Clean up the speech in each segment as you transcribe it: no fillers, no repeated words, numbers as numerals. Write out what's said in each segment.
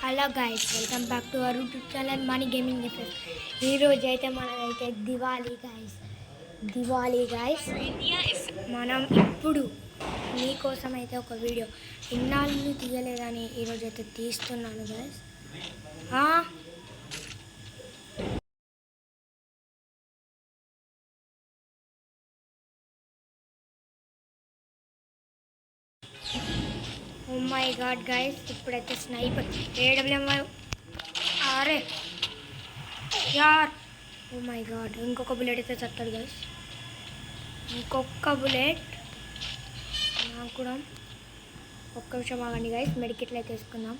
Hello guys, welcome back to our YouTube channel money gaming effect. ఈరోజు అయితే మనదైతే Diwali guys. మనం ఇప్పుడు మీకోసం అయితే ఒక వీడియో ఇన్నాళ్ళు తీయలేదని ఈరోజు అయితే తీస్తున్నాను guys. Oh my god guys, ఇప్పుడైతే స్నైపర్ AWM అరే యార్. ఓ మై గాడ్, ఇంకొక బుల్లెట్ అయితే చస్తాడు గైస్. ఇంకొక బుల్లెట్ నాకు కూడా. ఒక్క నిమిషం ఆగండి గైస్, మెడికిట్లు అయితే తీసుకుందాం.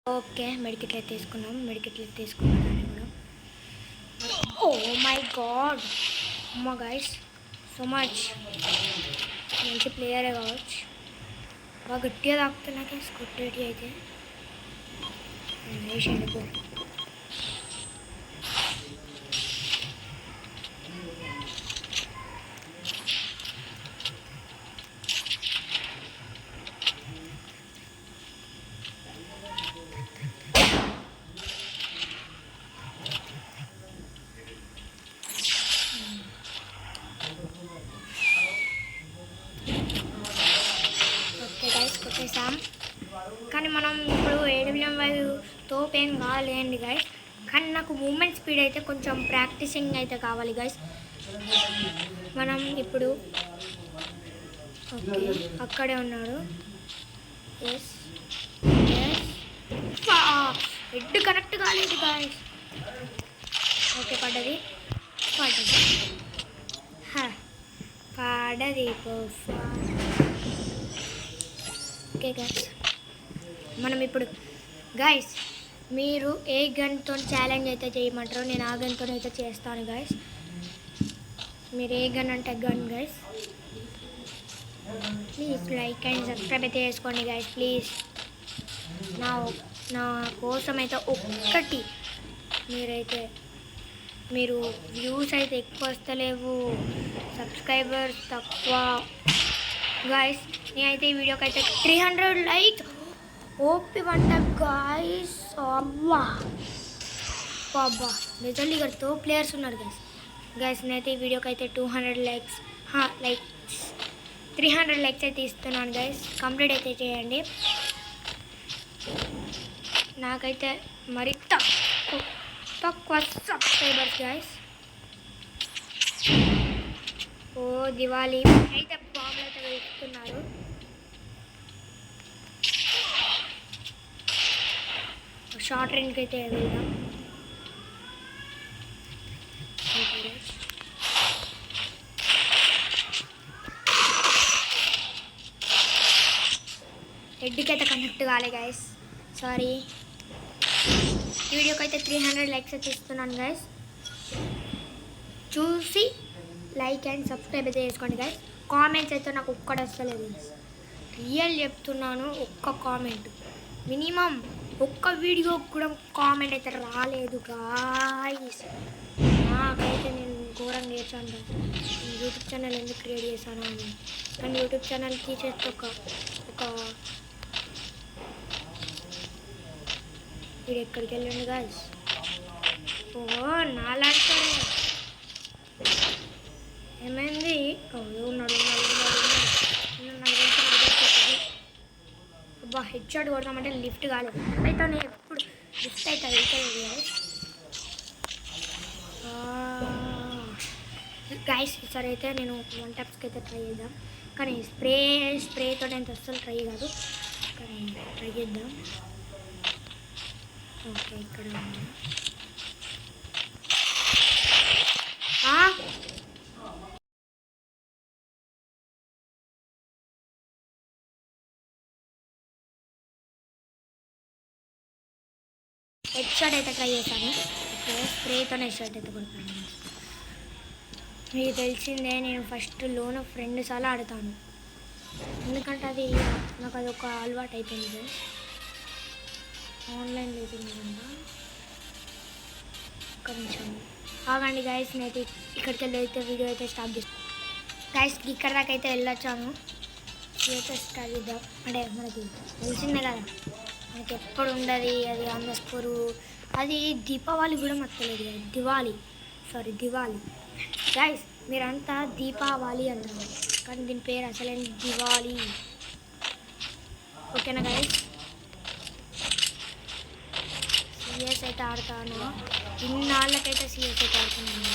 ఓకే, మెడికిట్లు అయితే తీసుకున్నాం అని కూడా. ఓ మై గాడ్, అమ్మా గైస్, సో మచ్. మంచి ప్లేయరే కావచ్చు, బాగా గట్టిగా తాకుతున్నా గైస్. కొట్టేటి అయితే వేసేందుకు. కొట్టేసాం, కానీ మనం ఇప్పుడు AWM తోపు ఏం కావాలండి గైస్. కానీ నాకు మూమెంట్ స్పీడ్ అయితే కొంచెం ప్రాక్టీసింగ్ అయితే కావాలి గైస్. మనం ఇప్పుడు ఓకే అక్కడే ఉన్నాడు. ఎస్ హెడ్ కనెక్ట్ కాలేదు గైస్. ఓకే పడ్డది ఓకే గైస్, మనం ఇప్పుడు గైస్ మీరు ఏ గన్తో ఛాలెంజ్ అయితే చేయమంటారో నేను ఆ గన్తో అయితే చేస్తాను గైస్. మీరు ఏ గన్ అంటే gun guys. Please like and subscribe అయితే చేసుకోండి గైస్ ప్లీజ్. నా కోసం అయితే ఒక్కటి మీరు వ్యూస్ అయితే ఎక్కువ వస్తలేవు, సబ్స్క్రైబర్స్ తక్కువ గైస్. నేనైతే ఈ వీడియోకి అయితే 300 లైక్స్ ఓపి వంట గాయస్. అబ్బా నిజంగా ఇక్కడతో ప్లేయర్స్ ఉన్నారు గైస్. నేనైతే ఈ వీడియోకి అయితే 200 లైక్స్ 300 లైక్స్ అయితే ఇస్తున్నాను గైస్. కంప్లీట్ అయితే చేయండి. నాకైతే మరి తక్కువ సబ్స్క్రైబర్స్ గైస్. ఓ దివాళీ అయితే బాంబులు అయితే వేస్తున్నారు. షార్ట్ రేంజ్కి అయితే వెళ్దాం. హెడ్కి అయితే కనెక్ట్ కాలే గైస్, సారీ. ఈ వీడియోకి అయితే 300 లైక్స్ అయితే ఇస్తున్నాను గైస్. చూసి లైక్ అండ్ సబ్స్క్రైబ్ అయితే చేసుకోండి గైస్. కామెంట్స్ అయితే నాకు ఒక్కటి వస్తలేదు గైస్, రియల్ చెప్తున్నాను. ఒక్క కామెంట్ మినిమం, ఒక్క వీడియో కూడా కామెంట్ అయితే రాలేదు గాయస్. నాకైతే నేను ఘోరంగా చేశాను గైస్. యూట్యూబ్ ఛానల్ ఎందుకు క్రియేట్ చేశాను అని. కానీ యూట్యూబ్ ఛానల్ తీసేస్తే ఒక ఇది ఎక్కడికి వెళ్ళండి గాయస్. ఓ నాలాంటి ఏమైంది? ఉన్నాడు. అబ్బా హెడ్ షాట్ కొడతామంటే లిఫ్ట్ కాలేదు. అయితే నేను ఎప్పుడు లిఫ్ట్ అయితే వెళ్తుంది గైస్. ఈసారి అయితే నేను 1 టైప్స్కి అయితే ట్రై చేద్దాం, కానీ స్ప్రేతో నేను అస్సలు ట్రై కాదు, కానీ ట్రై చేద్దాం. ఓకే ఇక్కడ ఉంది. హెడ్ షాట్ అయితే ట్రై చేశాను. ఓకే స్ప్రేతో హెడ్ షాట్ అయితే కొడతాను. మీకు తెలిసిందే, నేను ఫస్ట్ లోన ఫ్రెండ్ సార్లు ఆడతాను, ఎందుకంటే అది నాకు అదొక అలవాటు అయిపోయింది. ఆన్లైన్ లేకుండా ఒక్క నిమిషం ఆగండి గైస్. నేనైతే ఇక్కడికి వెళ్ళి అయితే వీడియో అయితే స్టార్ట్ చేస్తాను గైస్. ఇక్కడ దాకా అయితే వెళ్ళొచ్చాను. సిఎస్ఎస్ స్టార్ట్ చేద్దాం. అంటే మనకి తెలిసిందే కదా, మనకి ఎప్పుడు ఉండదు అది అంద స్కోరు. అది దీపావళి కూడా మాకు తెలియదు కదా, దివాలి గైస్. మీరంతా దీపావళి అంటారు కానీ దీని పేరు అసలైన దివాలి. ఓకేనా గైస్? సిఎస్ అయితే ఆడతాను, ఇన్నాళ్ళకైతే సిఎస్ అయితే ఆడుతున్నాను.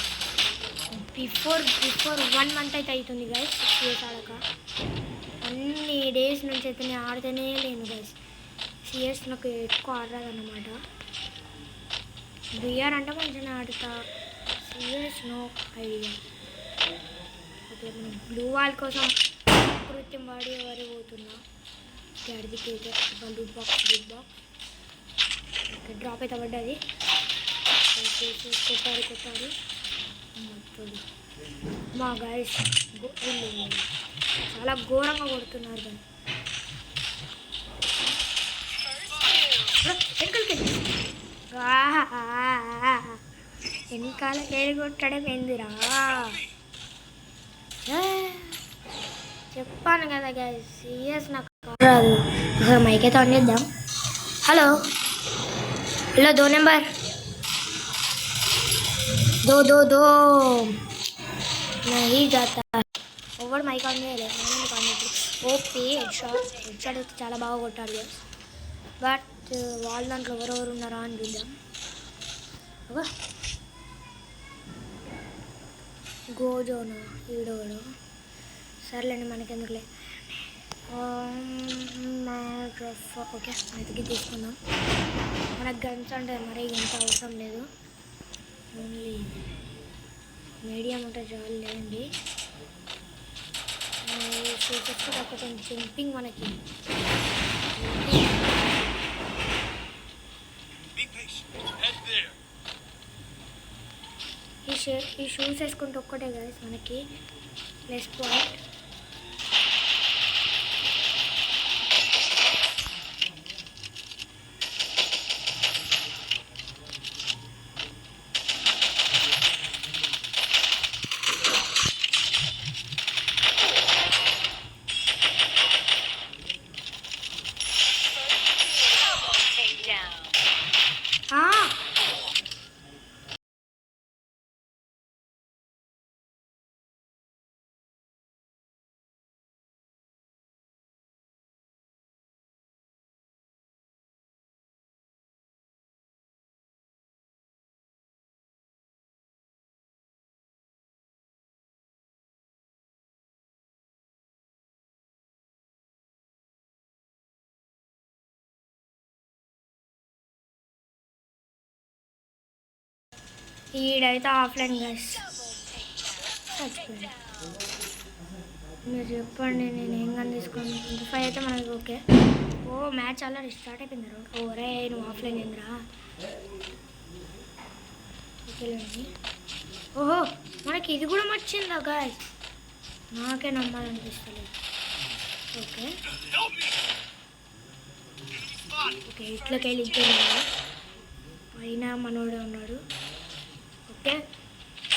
బిఫోర్ 1 మంత్ అయితే అవుతుంది గైస్ సిఎస్ ఆడక. అన్ని డేస్ నుంచి అయితే నేను ఆడితేనే లేను గైస్. సిఎస్ నాకు ఎక్కువ ఆడరాదన్నమాట. బిఆర్ అంటే మంచిగా ఆడుతా, సిఎస్ నో ఐడియా. ఓకే, మనం బ్లూ వాల్ కోసం కృత్యం వాడి ఎవరు పోతున్నా. అడిగితే లూట్ బాక్స్ ఓకే, డ్రాప్ అయితే పడ్డది. కొట్టాడు మా గైస్. చాలా ఘోరంగా కొడుతున్నారు దాన్ని. వెనకాల కేడి కొట్టడం ఎందురా? చెప్పాను కదా గైస్, సిఎస్ నాకు రాదు. మైక్ అయితే ఆన్ చేద్దాం. హలో 2 నెంబర్ दो नहीं जाता. ఓవర్ మైక్ ఆన్ చేయలేదు. ఓపీ హెడ్ షాట్ అయితే చాలా బాగా కొట్టాడు. బట్ వాళ్ళ దాంట్లో ఎవరెవరు ఉన్నారా అని చూద్దాం. గోజోనా ఈడోడు. సర్లేండి, మనకెందుకులే. ఓకే, మెతికి తీసుకుందాం. మనకు గన్స్ అంటే మరీ ఇంత అవసరం లేదు, ఓన్లీ మీడియం ఉంటే చాలు లేండి. కొంచెం జంపింగ్ మనకి. ఈ షూస్ వేసుకుంటే ఒక్కటే కదా మనకి ప్లస్ పాయింట్. ఈడైతే ఆఫ్లైన్ గైస్ చచ్చిపోయింది. మీరు చెప్పండి, నేను ఏం కానీ తీసుకోండి. 25 అయితే మనకి ఓకే. ఓ మ్యాచ్ ఆల్రెడీ స్టార్ట్ అయిపోయింది. ఓరే నువ్వు ఆఫ్లైన్ ఏందిరా? ఓకేలేండి. ఓహో, మనకి ఇది కూడా వచ్చిందా గాయస్? నాకే నమ్మాలనిపిస్తలేదు. ఓకే ఓకే, ఇట్లకి వెళ్ళి పైన మనోడే ఉన్నాడు. ఓకే,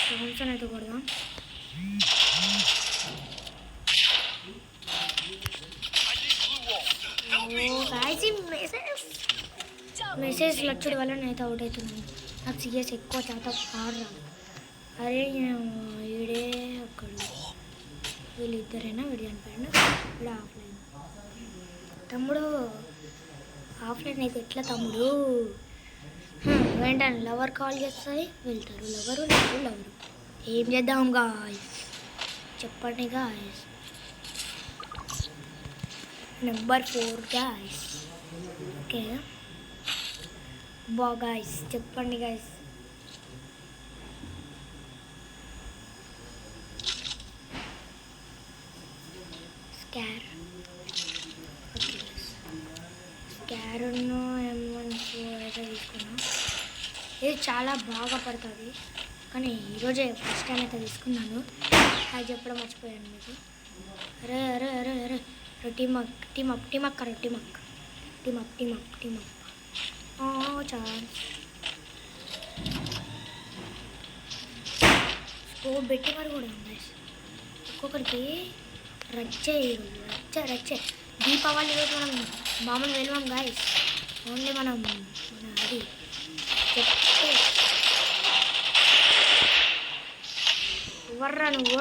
జాన్సన్ అయితే కొడదాం. మెసేజ్లు వచ్చడం వల్ల నేనైతే అవుట్ అవుతున్నాను. నాకు సిఎస్ ఎక్కువ శాతం ఆడరాదు. అరే ఈడే ఒక్కడు, వీళ్ళిద్దరైనా వీడు అనిపోయాడు. వీడు ఆఫ్లైన్. తమ్ముడు ఆఫ్లైన్ అయితే ఎట్లా తమ్ముడు? వెంటనే లవర్ కాల్ చేస్తుంది, వెళ్తారు. లవరు ఏం చేద్దాం గాయ్స్, చెప్పండి గాయ్స్. Number 4 guys. ఓకే బా గాయ్స్, చెప్పండి గాయ్స్. స్కారును M14 అయితే తీసుకున్నాం. ఇది చాలా బాగా పడుతుంది, కానీ ఈరోజే ఫస్ట్ టైం అయితే తీసుకున్నాను. అది చెప్పడం మర్చిపోయాను మీకు. అరే అరే అరే అరే టీమక్ ఛాన్స్. స్కోప్ పెట్టి మరి కూడా ఒక్కొక్కరికి రచ్చ రచ్చే దీపావళి రోజు మనం మామూలు వెళ్ళాం గాయస్. ఓన్లీ మనం మన అది చెప్తే ఎవర్రా నువ్వు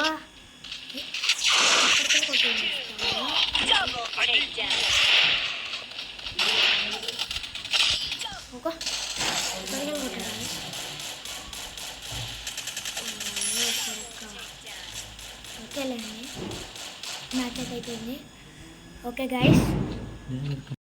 ఓకేలేండి మ్యాచ్ అయితే అయిపోయింది. Okay guys.